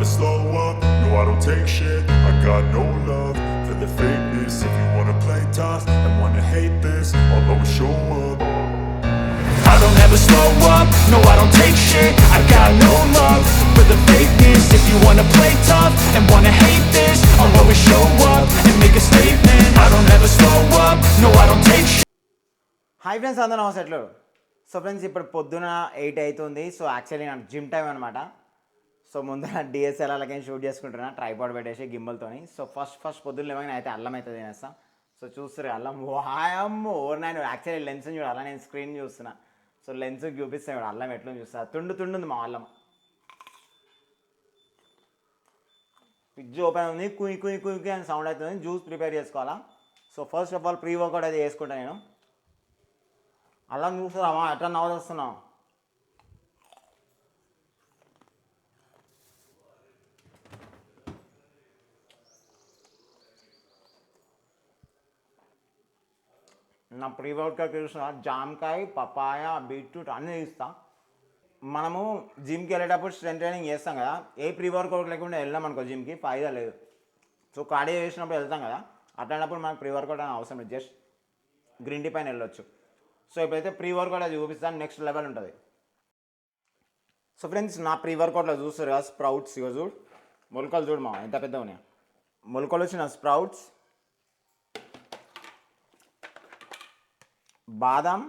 never slow up, no I don't take shit. I got no love for the fakeness. If you wanna play tough and wanna hate this, I'll always show up. I don't ever slow up, no I don't take shit. I got no love for the fakeness. If you wanna play tough and wanna hate this, I'll always show up and make a statement. I don't ever slow up, no I don't take shit. Hi friends, అందరూ నమస్తే. ఎట్లు so friends, ఇప్పుడు పొద్దున 8 అవుతుంది. So actually నాకు gym time అనమాట. So ముందర డిఎస్ఎల్ఆర్లకి shoot చేసుకుంటున్నా ట్రైపాడ్ పెట్టేసి గింబల్తోని. సో ఫస్ట్ పొద్దున్న లేవగానే అయితే అల్లం అయితే తినేస్తా. సో చూస్తారు అల్లం, వాయమ్మో నేను యాక్చువల్లీ లెన్స్ చూడాలి, నేను స్క్రీన్ చూస్తున్నా. సో లెన్స్ చూపిస్తాను ఇప్పుడు అల్లం ఎట్లా చూస్తా. తుండుంది మా అల్లం. ఫ్రిడ్జ్ ఓపెన్ ఉంది, కుయ్ కుయ్ కుయ్ అని సౌండ్ అవుతుంది. జ్యూస్ ప్రిపేర్ చేసుకోవాలా. So first of all pre workout అయితే చేసుకుంటాను నేను. అల్లం చూస్తున్నామా ఎట్లా నవ్వుస్తున్నాం. నా ప్రీ వర్కౌట్ చూస్తున్నా. జామకాయ, పపాయ, బీట్రూట్ అన్నీ ఇస్తా. మనము జిమ్కి వెళ్ళేటప్పుడు స్ట్రెంత్ ట్రైనింగ్ చేస్తాం కదా, ఏ ప్రీ వర్కౌట్ లేకుండా వెళ్ళాం అనుకో జిమ్కి ఫాయిదా లేదు. సో కార్డియో చేసినప్పుడు వెళ్తాం కదా, అట్లాంటప్పుడు మనకు ప్రీ వర్కౌట్ అని అవసరం లేదు, జస్ట్ గ్రీన్ టీ పైన వెళ్ళొచ్చు. సో ఇప్పుడైతే ప్రీ వర్కౌట్ అది చూపిస్తాను, నెక్స్ట్ లెవెల్ ఉంటుంది. సో ఫ్రెండ్స్, నా ప్రీ వర్కౌట్లో చూస్తారు కదా స్ప్రౌట్స్. ఇక చూడు మొలకలు, చూడు మా ఎంత పెద్దగా ఉన్నాయి మొలకలు వచ్చిన స్ప్రౌట్స్, బాదం,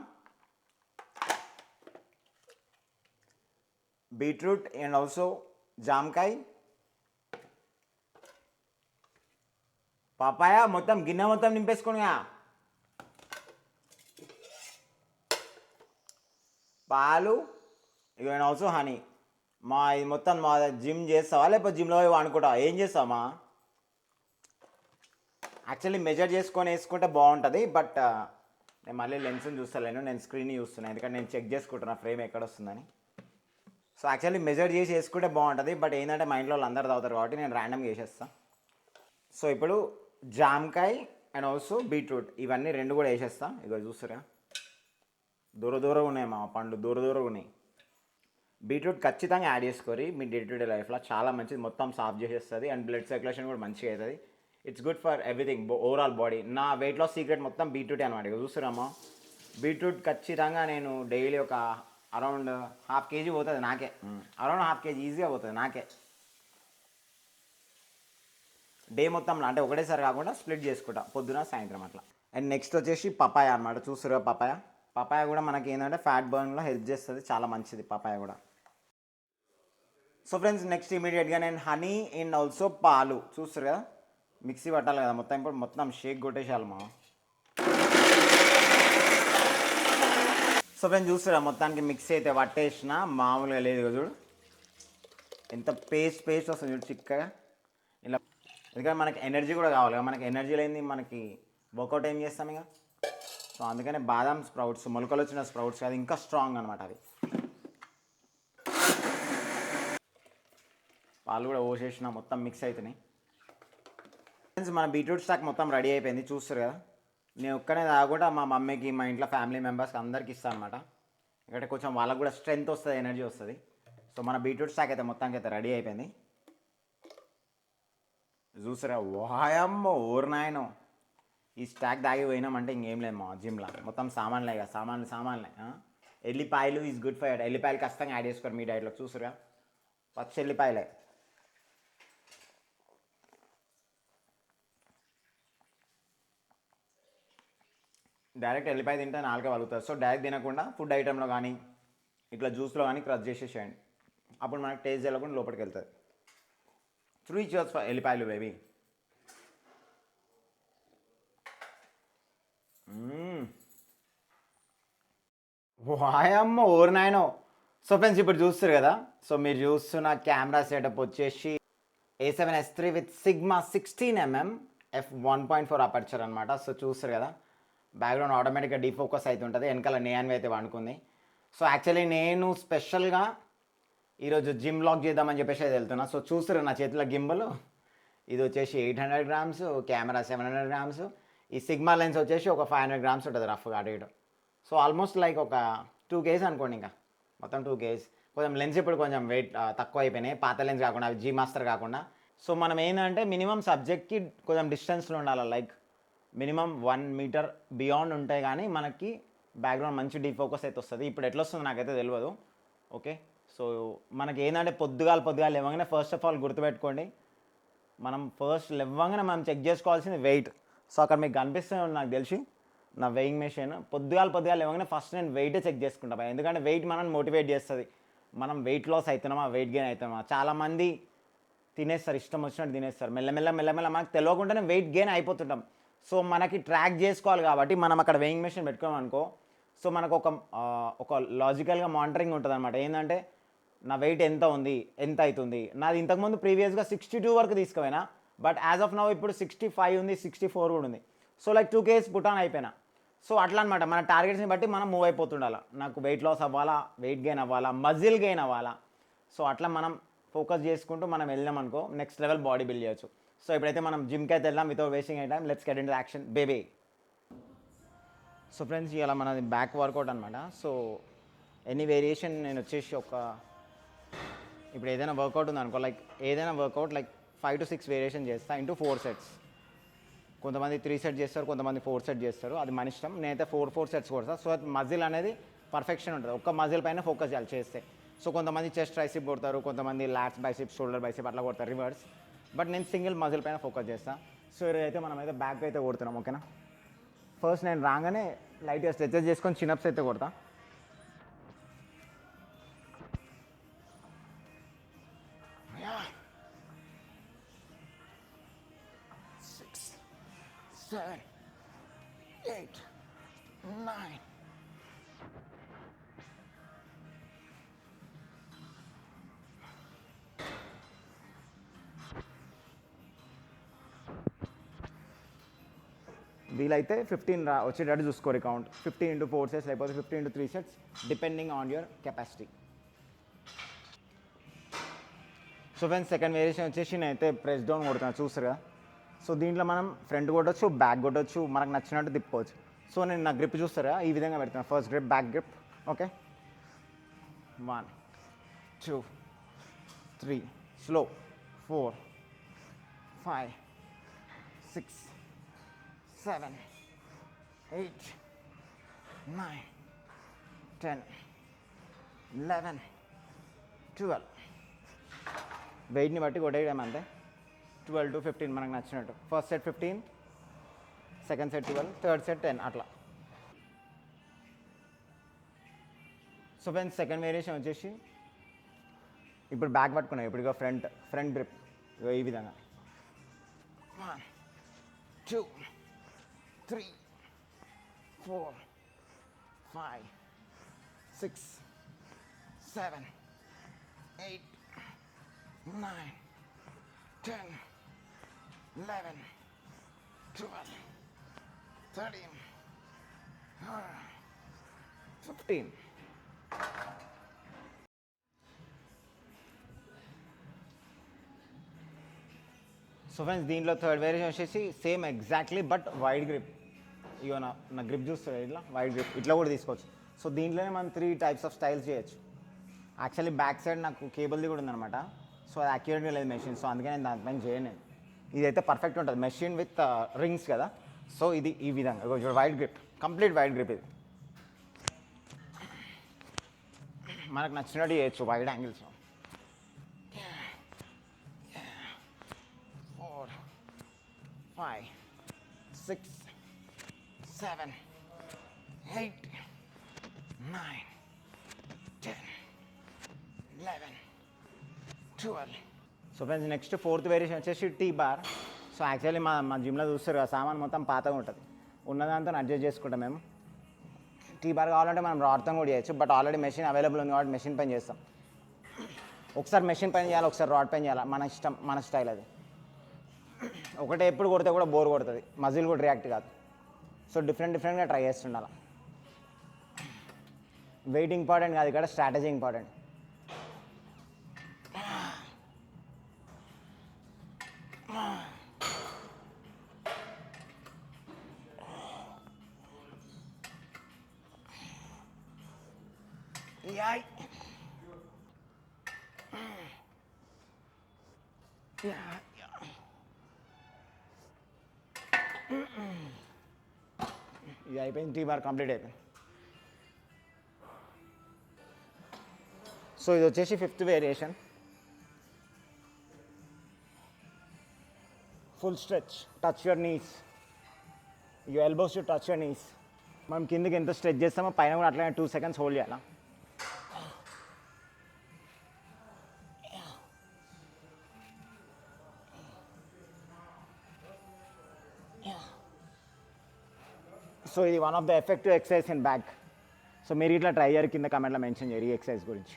బీట్రూట్ అండ్ ఆల్సో జామకాయ, పపాయ. మొత్తం గిన్నె మొత్తం నింపేసుకునిగా. పాలు, ఇక అండ్ ఆల్సో హనీ. మా ఇది మొత్తం మా జిమ్ చేస్తావా లేకపోతే జిమ్లో పోయి వాడుకుంటావా, ఏం చేస్తావా? యాక్చువల్లీ మెజర్ చేసుకొని వేసుకుంటే బాగుంటుంది, బట్ నేను మళ్ళీ లెన్స్ని చూస్తలేను, నేను స్క్రీన్ చూస్తున్నాను, ఎందుకంటే నేను చెక్ చేసుకుంటున్నా ఫ్రేమ్ ఎక్కడ వస్తుందని. సో యాక్చువల్లీ మెజర్ చేసి వేసుకుంటే బాగుంటుంది, బట్ ఏంటంటే మా ఇంట్లో వాళ్ళు అందరు తాగుతారు కాబట్టి నేను ర్యాండమ్గా వేసేస్తాను. సో ఇప్పుడు జామకాయ అండ్ ఆల్సో బీట్రూట్ ఇవన్నీ రెండు కూడా వేసేస్తాను. ఇక చూస్తారా దూరం ఉన్నాయి మా పండ్లు, దూరం ఉన్నాయి. బీట్రూట్ ఖచ్చితంగా యాడ్ చేసుకోరి మీ డే టు డే లైఫ్లో, చాలా మంచిది, మొత్తం సాఫ్ చేసేస్తుంది అండ్ బ్లడ్ సర్క్యులేషన్ కూడా మంచిగా అవుతుంది. It's good for everything, overall body. నా వెయిట్ లాస్ సీక్రెట్ మొత్తం బీట్రూట్ అనమాట. ఇక చూస్తున్నామా బీట్రూట్ ఖచ్చితంగా నేను డైలీ ఒక అరౌండ్ 1/2 kg పోతుంది నాకే, అరౌండ్ 1/2 kg ఈజీగా పోతుంది నాకే డే మొత్తంలో. అంటే ఒకటేసారి కాకుండా స్ప్లిట్ చేసుకుంటా, పొద్దున సాయంత్రం అట్లా. అండ్ నెక్స్ట్ వచ్చేసి పపాయ అనమాట. చూస్తురా పపాయ కూడా మనకి ఏంటంటే ఫ్యాట్ బర్న్లో హెల్ప్ చేస్తుంది, చాలా మంచిది పపాయ కూడా. సో ఫ్రెండ్స్, నెక్స్ట్ ఇమీడియట్గా నేను హనీ అండ్ ఆల్సో పాలు చూస్తారు కదా, మిక్సీ పట్టాలి కదా మొత్తం. ఇప్పుడు మొత్తం షేక్ కొట్టేసాలి మా. సో ఫ్రెండ్స్ చూస్తారా మొత్తానికి మిక్స్ అయితే పట్టేసిన, మామూలుగా లేదు కదా చూడు, ఎంత పేస్ట్ వస్తుంది చూడు చిక్కగా ఇలా. ఎందుకంటే మనకి ఎనర్జీ కూడా కావాలి కదా, మనకి ఎనర్జీ లేని మనకి వర్కౌట్ ఏం చేస్తాం ఇక. సో అందుకనే బాదం స్ప్రౌట్స్, మొలకలు వచ్చిన స్ప్రౌట్స్ అది ఇంకా స్ట్రాంగ్ అనమాట. అవి పాలు కూడా పోసేసిన, మొత్తం మిక్స్ అవుతున్నాయి. ఫ్రెండ్స్, మన బీట్రూట్ స్టాక్ మొత్తం రెడీ అయిపోయింది చూస్తారు కదా. నేను ఒక్కనే తాగకుండా మా మమ్మీకి, మా ఇంట్లో ఫ్యామిలీ మెంబర్స్కి అందరికి ఇస్తాను అనమాట. ఎందుకంటే కొంచెం వాళ్ళకు కూడా స్ట్రెంత్ వస్తుంది, ఎనర్జీ వస్తుంది. సో మన బీట్రూట్ స్టాక్ అయితే మొత్తానికి అయితే రెడీ అయిపోయింది చూసారా. వాయమ్మో ఓర్నాయనో, ఈ స్టాక్ దాగి పోయినామంటే ఇంకేం లేదు మా జిమ్లో. మొత్తం సామాన్లే కదా, సామాన్లే. ఎల్లిపాయలు ఈజ్ గుడ్ ఫర్ ఎల్లిపాయలు ఖచ్చితంగా యాడ్ చేసుకోరు మీ డైట్లో చూసారా. పచ్చి ఎల్లిపాయలే. డైరెక్ట్ ఎల్లిపాయ తింటే నాలుగే వలుగుతుంది. సో డైరెక్ట్ తినకుండా ఫుడ్ ఐటెంలో కానీ ఇట్లా జ్యూస్లో కానీ క్రష్ చేసేసేయండి, అప్పుడు మనకు టేస్ట్ చేయకుండా లోపలికి వెళ్తుంది. 3 cheers ఫర్ ఎల్లిపాయలు బేబీ. వాయమ్మ ఓర్నాయనో. సో ఫ్రెండ్స్, ఇప్పుడు చూస్తారు కదా. సో మీరు చూస్తున్న కెమెరా సెటప్ వచ్చేసి A7S3 with sigma 16mm f1.4 aperture అనమాట. సో చూస్తారు కదా, బ్యాక్గ్రౌండ్ ఆటోమేటిక్గా డీఫోకస్ అవుతుంటుంది, వెనకాల నేయాన్వి అయితే వండుకుంది. సో యాక్చువల్లీ నేను స్పెషల్గా ఈరోజు జిమ్ లాగ్ చేద్దామని చెప్పేసి అయితే వెళ్తున్నా. సో చూస్తారు నా చేతిలో గింబల్, ఇది వచ్చేసి 800 grams, కెమెరా 700 grams, ఈ సిగ్మా లెన్స్ వచ్చేసి ఒక 500 grams ఉంటుంది రఫ్గా అటు ఇటు. సో ఆల్మోస్ట్ లైక్ ఒక 2 kgs అనుకోండి, ఇంకా మొత్తం 2 kgs. కొంచెం లెన్స్ ఇప్పుడు కొంచెం వెయిట్ తక్కువ అయిపోయినాయి, పాత లెన్స్ కాకుండా అవి జీ మాస్టర్ కాకుండా. సో మనం ఏంటంటే మినిమం సబ్జెక్ట్కి కొంచెం డిస్టెన్స్లో ఉండాలి, లైక్ మినిమం 1 మీటర్ బియాండ్ ఉంటే కానీ మనకి బ్యాక్గ్రౌండ్ మంచి డీఫోకస్ అయితే వస్తుంది. ఇప్పుడు ఎట్లా వస్తుందో నాకైతే తెలియదు. ఓకే, సో మనకి ఏంటంటే పొద్దుగాల లేవగానే ఫస్ట్ ఆఫ్ ఆల్ గుర్తుపెట్టుకోండి, మనం ఫస్ట్ లేవగానే మనం చెక్ చేసుకోవాల్సింది వెయిట్. సో అక్కడ మీకు కనిపిస్తుంది నాకు తెలిసి నా వెయింగ్ మెషిన్. పొద్దుగాల లేవగానే ఫస్ట్ నేను వెయిటే చెక్ చేసుకుంటా, ఎందుకంటే వెయిట్ మనం మోటివేట్ చేస్తుంది. మనం వెయిట్ లాస్ అవుతున్నామా, వెయిట్ గెయిన్ అవుతున్నామా. చాలామంది తినేస్తారు, ఇష్టం వచ్చినట్టు తినేస్తారు, మెల్లమెల్ల మనకు తెలియకుండానే వెయిట్ గెయిన్ అయిపోతుంటాం. సో మనకి ట్రాక్ చేసుకోవాలి కాబట్టి మనం అక్కడ వెయింగ్ మెషిన్ పెట్టుకున్నాం అనుకో, సో మనకు ఒక లాజికల్గా మానిటరింగ్ ఉంటుంది అనమాట. ఏంటంటే నా వెయిట్ ఎంత ఉంది, ఎంత అవుతుంది. నాది ఇంతకుముందు ప్రీవియస్గా 62 వరకు తీసుకుపోయినా, బట్ యాజ్ ఆఫ్ నౌ ఇప్పుడు 65 ఉంది, 64 కూడా ఉంది. So like 2 kgs put on అయిపోయినా. సో అట్లా అనమాట, మన టార్గెట్స్ని బట్టి మనం మూవ్ అయిపోతుండాలి. నాకు వెయిట్ లాస్ అవ్వాలా, వెయిట్ గెయిన్ అవ్వాలా, మజిల్ గెయిన్ అవ్వాలా. సో అట్లా మనం ఫోకస్ చేసుకుంటూ మనం వెళ్ళాం అనుకో, నెక్స్ట్ లెవెల్ బాడీ బిల్డ్ చేయొచ్చు. సో ఇప్పుడైతే మనం జిమ్కి అయితే వెళ్దాం without wasting A time. Let's get in to action baby. So friends, ఇలా మనది బ్యాక్ వర్కౌట్ అనమాట. సో ఎనీ వేరియేషన్ నేను వచ్చేసి ఇప్పుడు ఏదైనా వర్కౌట్ ఉందనుకో, లైక్ ఏదైనా వర్కౌట్ లైక్ 5 to 6 వేరియేషన్ చేస్తా ఇంటూ 4 sets. కొంతమంది 3 sets చేస్తారు, కొంతమంది 4 sets చేస్తారు, అది మన ఇష్టం. నేనైతే 4 sets కొడతా. సో మజిల్ అనేది పర్ఫెక్షన్ ఉంటుంది, ఒక్క మజిల్ పైన ఫోకస్ చేయాలి చేస్తే. సో కొంతమంది చెస్ట్ ట్రైసిప్ కొడతారు, కొంతమంది లాట్స్ బైసిప్, షోల్డర్ బైసిప్ అట్లా కొడతారు రివర్స్. బట్ నేను సింగిల్ మజిల్ పైన ఫోకస్ చేస్తాను. సో ఇదైతే మనమైతే బ్యాక్ అయితే కొడుతున్నాం, ఓకేనా. ఫస్ట్ నేను రాగానే లైట్గా స్ట్రెచెస్ చేసుకొని చిన్నప్స్ అయితే కొడతా. Seven, 8, 9. వీలైతే 15 వచ్చేటట్టు చూసుకోరు కౌంట్. 15 into 4 sets లేకపోతే 15 into 3 sets depending on your capacity. So friends, second variation వచ్చేసి నేనైతే ప్రెస్ డౌన్ కొడుతున్నాను, చూస్తారు కదా. సో దీంట్లో మనం ఫ్రంట్ కొట్టచ్చు, బ్యాక్ కొట్టచ్చు, మనకు నచ్చినట్టు తిప్పుకోవచ్చు. సో నేను నా గ్రిప్ చూస్తారా, ఈ విధంగా పెడతాను. First grip, back grip. Okay, 1, 2, 3, slow, 4, 5, 6, 7, 8, 9, 10, 11, 12. వెయిట్ని బట్టి కొట్టేయడం అంతే. 12 to 15 మనకు నచ్చినట్టు. First set 15, second set 12, third set 10 అట్లా. సో ఫ్రెండ్స్, సెకండ్ వేరియేషన్ వచ్చేసి ఇప్పుడు బ్యాక్ పట్టుకున్నాయి. ఇప్పుడు ఇక ఫ్రంట్ గ్రిప్ ఈ విధంగా 1, 2, 3, 4, 5, 6, 7, 8, 9, 10, 11, 12, 13, 15. సో ఫ్రెండ్స్, దీంట్లో థర్డ్ వేరియేషన్ వచ్చేసి same exactly but wide grip. ఇగో నా గ్రిప్ చూస్తుంది, ఇట్లా వైడ్ గ్రిప్ ఇట్లా కూడా తీసుకోవచ్చు. సో దీంట్లోనే మనం 3 types ఆఫ్ స్టైల్స్ చేయొచ్చు. యాక్చువల్లీ బ్యాక్ సైడ్ నాకు కేబుల్ది కూడా ఉందన్నమాట. సో అది అక్యురేట్గా లేదు మెషిన్, సో అందుకే నేను దానిపైన చేయను. ఇదైతే పర్ఫెక్ట్ ఉంటుంది మెషిన్ విత్ రింగ్స్ కదా. సో ఇది ఈ విధంగా wide grip, complete wide grip. ఇది మనకు నచ్చినట్టు చేయొచ్చు, wide angles. 4, 5, 6, 7, 8, 9, 10, 11, 12. So friends, next fourth variation వచ్చేసి టీ బార్. సో యాక్చువల్లీ మా జిమ్లో చూస్తారు కదా, సామాన్ మొత్తం పాతగా ఉంటుంది, ఉన్నదాంతో అడ్జస్ట్ చేసుకుంటాం మేము. టీ బార్ కావాలంటే మనం రాడ్తో కూడా చేయొచ్చు, బట్ ఆల్రెడీ మెషిన్ అవైలబుల్ ఉంది కాబట్టి మెషిన్ పైన చేస్తాం. ఒకసారి మెషిన్ పైన చేయాలి, ఒకసారి రాడ్ పైన చేయాలి, మన ఇష్టం, మన స్టైల్ అది. ఒకటే ఎప్పుడు కొడితే కూడా బోర్ కొడుతుంది, మజిల్ కూడా రియాక్ట్ కాదు. సో డిఫరెంట్గా ట్రై చేస్తుండాలి. వెయిట్ ఇంపార్టెంట్ కాదు ఇక్కడ, స్ట్రాటజీ ఇంపార్టెంట్. ఇది అయిపోయింది, 3 బార్ కంప్లీట్ అయిపోయింది. సో ఇది వచ్చేసి 5th variation. Full stretch, touch your knees, your elbows to touch your knees. మనం కిందకి ఎంత స్ట్రెచ్ చేస్తామో పైన కూడా అట్లనే 2 seconds హోల్డ్ చేయాలా. సో ఇది one of the effective exercise in back. So మీరు ఇట్లా ట్రై చేయరు, కింద కమెంట్లో మెన్షన్ చేయరు ఈ ఎక్సర్సైజ్ గురించి.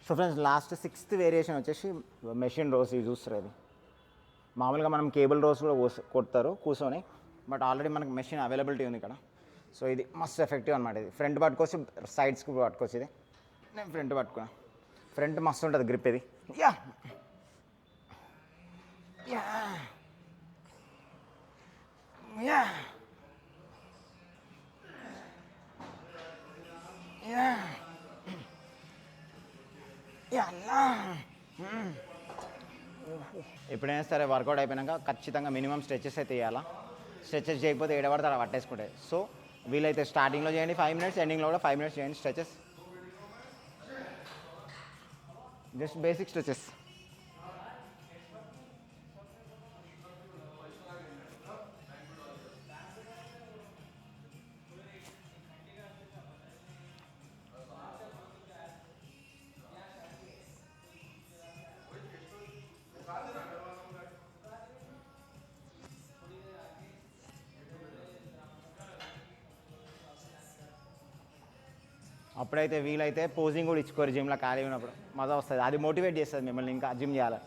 So friends, last 6th variation వచ్చేసి మెషిన్ రోస్. ఇది చూస్తారు, అది మామూలుగా మనం కేబుల్ రోస్ కూడా కొడతారు కూర్చొని, బట్ ఆల్రెడీ మనకు మెషిన్ అవైలబిలిటీ ఉంది ఇక్కడ. సో ఇది మస్త్ ఎఫెక్టివ్ అనమాట. ఇది ఫ్రంట్ పట్టుకోవచ్చు, సైడ్స్కి పట్టుకోవచ్చు. ఇది నేను ఫ్రంట్ పట్టుకున్నా, ఫ్రంట్ మస్తు ఉంటుంది గ్రిప్. ఇది yeah yeah yeah yeah yeah. ఎప్పుడైనా సరే వర్కౌట్ అయిపోయాక ఖచ్చితంగా మినిమం స్ట్రెచెస్ అయితే చేయాలా. స్ట్రెచెస్ చేయకపోతే ఏడబడితే అలా పట్టేసుకుంటాయి. సో వీలైతే స్టార్టింగ్లో చేయండి 5 minutes, ఎండింగ్లో కూడా 5 minutes చేయండి స్ట్రెచెస్. Just basic stretches. అప్పుడైతే వీలైతే పోజింగ్ కూడా ఇచ్చుకోరు జిమ్లో ఖాళీ ఉన్నప్పుడు, మజా వస్తుంది. అది మోటివేట్ చేస్తుంది మిమ్మల్ని ఇంకా జిమ్ చేయాలి.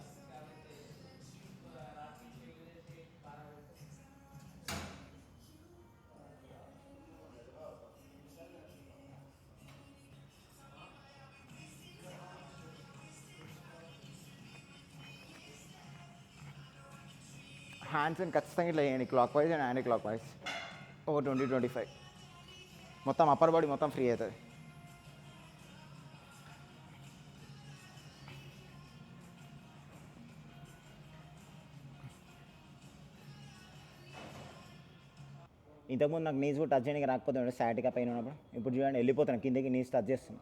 హ్యాండ్స్ని ఖచ్చితంగా ఇట్లా చేయండి, clock wise and anti clock wise. ఒక 20-25 మొత్తం అప్పర్ బాడీ మొత్తం ఫ్రీ అవుతుంది. ఇంతకుముందు నాకు నీస్ కూడా టచ్ చేయడానికి రాకపోతే సాటిగా పైన ఉన్నప్పుడు, ఇప్పుడు చూడండి వెళ్ళిపోతున్నాను కిందకి, నీస్ టచ్ చేస్తున్నా.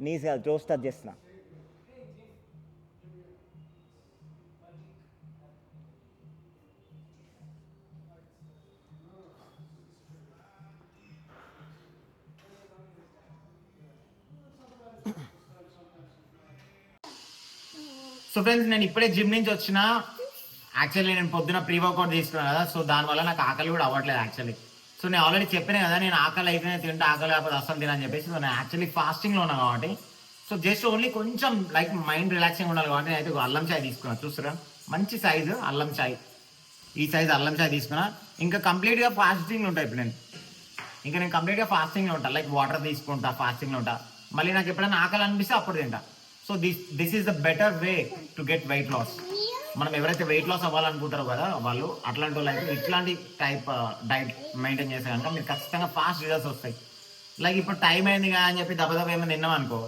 నీస్ కాదు, టోస్ టచ్ చేస్తున్నా. సో ఫ్రెండ్స్, నేను ఇప్పుడే జిమ్ నుంచి వచ్చిన. యాక్చువల్లీ నేను పొద్దున ప్రీ వర్కౌట్ తీసుకున్నాను కదా, సో దానివల్ల నాకు ఆకలి కూడా అవ్వట్లేదు యాక్చువల్లీ. సో నేను ఆల్రెడీ చెప్పినా కదా, నేను ఆకలి అయితేనే తింటే, ఆకలి లేకపోతే అస్సలు తినని చెప్పేసి. సో నేను యాక్చువల్లీ ఫాస్టింగ్లో ఉన్నాను కాబట్టి, సో జస్ట్ ఓన్లీ కొంచెం లైక్ మైండ్ రిలాక్సింగ్ ఉండాలి కాబట్టి నేను అయితే అల్లం చాయ్ తీసుకున్నాను. చూస్తారా, మంచి సైజు అల్లం చాయ్. ఈ సైజు అల్లం చాయ్ తీసుకున్నా. ఇంకా కంప్లీట్గా ఫాస్టింగ్లో ఉంటాను ఇప్పుడు నేను కంప్లీట్గా ఫాస్టింగ్లో ఉంటాను. లైక్ వాటర్ తీసుకుంటా, ఫాస్టింగ్లో ఉంటా. మళ్ళీ నాకు ఎప్పుడైనా ఆకలి అనిపిస్తే అప్పుడు తింటా. So this is the better way to get weight loss. మనం ఎవరైతే వెయిట్ లాస్ అవ్వాలనుకుంటారో కదా, వాళ్ళు అట్లాంటి వాళ్ళు అయితే ఇట్లాంటి టైప్ డైట్ మెయింటైన్ చేస్తే కనుక మీరు ఖచ్చితంగా ఫాస్ట్ రిజల్ట్స్ వస్తాయి. లైక్ ఇప్పుడు టైం అయింది కదా అని చెప్పి దెబ్బ ఏమైనా తిన్నాం అనుకో,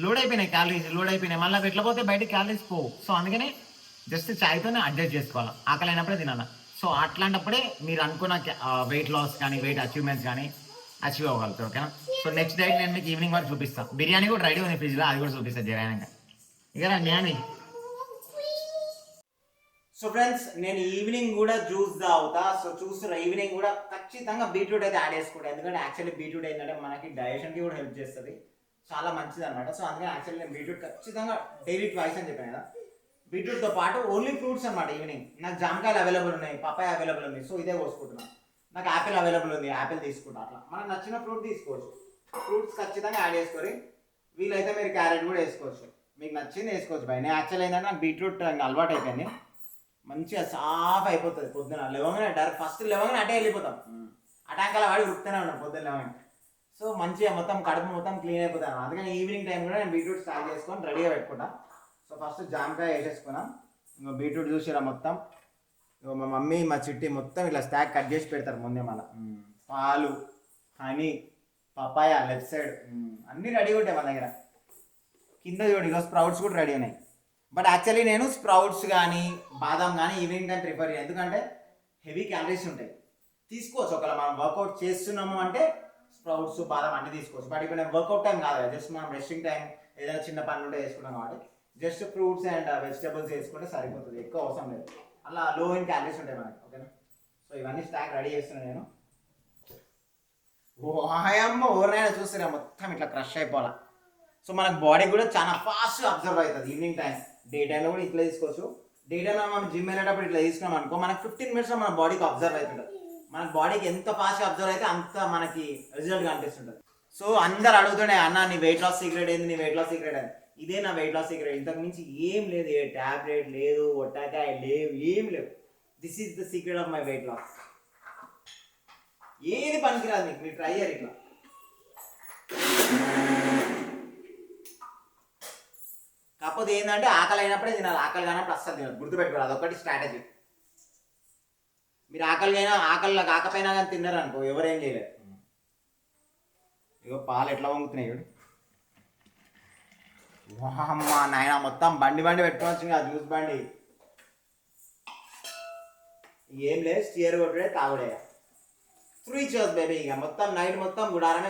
లోడ్ అయిపోయినాయి క్యాలరీస్, లోడ్ అయిపోయినాయి, మళ్ళీ ఎట్లా పోతే బయట క్యాలరీస్ పోవు. సో అందుకని జస్ట్ చాయ్తోనే అడ్జస్ట్ చేసుకోవాలి, ఆకలి అయినప్పుడే తినాలి. సో అట్లాంటప్పుడే మీరు అనుకున్న వెయిట్ లాస్ కానీ వెయిట్ అచీవ్మెంట్స్ కానీ అచీవ్ అవ్వగలుగుతారు. ఓకేనా? సో నెక్స్ట్ డైట్ నేను మీకు ఈవినింగ్ వరకు చూపిస్తాను. బిర్యానీ కూడా రెడీ ఉంది ఫ్రిడ్జ్లో, అది కూడా చూపిస్తాను జరానంగా. ఇక న్యాని. సో ఫ్రెండ్స్, నేను ఈవినింగ్ కూడా జ్యూస్ తాగుతా. సో చూస్తున్నా, ఈవినింగ్ కూడా ఖచ్చితంగా బీట్రూట్ అయితే యాడ్ చేసుకుంటాను. ఎందుకంటే యాక్చువల్లీ బీట్రూట్ ఏంటంటే మనకి డైజెషన్కి కూడా హెల్ప్ చేస్తుంది, చాలా మంచిది అనమాట. సో అందుకని యాక్చువల్లీ నేను బీట్రూట్ ఖచ్చితంగా డైలీ ట్వైస్ అని చెప్పాను కదా. బీట్రూట్తో పాటు ఓన్లీ ఫ్రూట్స్ అనమాట. ఈవినింగ్ నాకు జామకాయలు అవైలబుల్ ఉన్నాయి, పపాయ అవైలబుల్ ఉంది, సో ఇదే కోసుకుంటున్నాను. నాకు యాపిల్ అవైలబుల్ ఉంది, యాపిల్ తీసుకుంటా. అట్లా మనకు నచ్చిన ఫ్రూట్ తీసుకోవచ్చు. ఫ్రూట్స్ ఖచ్చితంగా యాడ్ చేసుకొని, వీలైతే మీరు క్యారెట్ కూడా వేసుకోవచ్చు, మీకు నచ్చింది వేసుకోవచ్చు. బయట యాక్చువల్ ఏంటంటే నాకు బీట్రూట్ అలవాటు అయిపోయింది, మంచిగా సాఫ్ అయిపోతుంది. పొద్దున లేవగానే డైరెక్ట్ ఫస్ట్ లేవగానే అటే వెళ్ళిపోతాం, అటాంకాల వాడి ఉరుకుతూనే ఉన్నాం పొద్దున్న లేవగానే. సో మంచిగా మొత్తం కడుపు మొత్తం క్లీన్ అయిపోతాను. అందుకని ఈవినింగ్ టైం కూడా నేను బీట్రూట్ స్టార్ట్ చేసుకొని రెడీగా పెట్టుకుంటాను. సో ఫస్ట్ జామకాయ వేసేసుకున్నాం, ఇంకా బీట్రూట్ చూసిరా మొత్తం. మా మమ్మీ మా చిట్టి మొత్తం ఇట్లా స్టాక్ కట్ చేసి పెడతారు ముందే. మళ్ళీ పాలు, హనీ, పపాయ లెఫ్ట్ సైడ్ అన్నీ రెడీగా ఉంటాయి మన దగ్గర. కింద చూడు ఇక స్ప్రౌట్స్ కూడా రెడీ ఉన్నాయి. బట్ యాక్చువల్లీ నేను స్ప్రౌట్స్ కానీ బాదం కానీ ఈవినింగ్ టైం ప్రిఫర్ చేయను, ఎందుకంటే హెవీ క్యాలరీస్ ఉంటాయి. తీసుకోవచ్చు ఒకవేళ మనం వర్కౌట్ చేస్తున్నాము అంటే స్ప్రౌట్స్ బాదం అన్నీ తీసుకోవచ్చు. బట్ ఇప్పుడు నేను వర్కౌట్ టైం కాదు కదా, జస్ట్ మనం రెస్టింగ్ టైం ఏదైనా చిన్న పనులు ఉంటే వేసుకున్నాం కాబట్టి జస్ట్ ఫ్రూట్స్ అండ్ వెజిటబుల్స్ వేసుకుంటే సరిపోతుంది, ఎక్కువ అవసరం లేదు. అలా లో ఇన్ క్యాలరీస్ ఉంటాయి మనకి. ఓకేనా, సో ఇవన్నీ స్టాక్ రెడీ చేస్తున్నాను నేను. ఓయమ్మ ఎవరినైనా చూస్తే మొత్తం ఇట్లా క్రష్ అయిపోవాలా. సో మనకు బాడీ కూడా చాలా ఫాస్ట్గా అబ్జర్వ్ అవుతుంది ఈవినింగ్ టైం. డే టైంలో కూడా ఇట్లా తీసుకోవచ్చు. డే టైంలో మనం జిమ్ వెళ్ళేటప్పుడు ఇట్లా తీసుకున్నాం అనుకో, మనకు 15 minutesలో మన బాడీకి అబ్జర్వ్ అవుతుంటుంది. మన బాడీకి ఎంత ఫాస్ట్గా అబ్జర్వ్ అయితే అంత మనకి రిజల్ట్ కనిపిస్తుంటుంది. సో అందరు అడుగుతుండే, అన్న నీ వెయిట్ లాస్ సీక్రెట్ ఏంది, నీ వెయిట్ లాస్ సీక్రెట్ అని. ఇదే నా వెయిట్ లాస్ సీక్రెట్, ఇంతకు మించి ఏం లేదు. ఏ ట్యాబ్లెట్ లేదు, ఒట్టాకాయ లేవు, ఏం లేవు. This is the secret of my weight loss. ఏది పనికిరాదు మీకు, మీరు ట్రై చేయరు ఇట్లా. కాకపోతే ఏంటంటే ఆకలి అయినప్పుడే తినాలి, ఆకలి కానప్పుడు అస్సలు తినాలి, గుర్తుపెట్టుకోవాలి. అదొకటి స్ట్రాటజీ. మీరు ఆకలి కాకపోయినా కానీ తిన్నారు అనుకో, ఎవరేం చేయలేరు. ఇగో పాలు ఎట్లా వంగుతున్నాయి చూడు. వామ్మా నాయన, మొత్తం బండి పెట్టుకోవచ్చు ఆ జ్యూస్ బండి. ఏం లేదు, స్టియర్ కొట్టుడే తాగుడే. 3 cheers baby. ఇక మొత్తం నైట్ మొత్తం గుడారమే.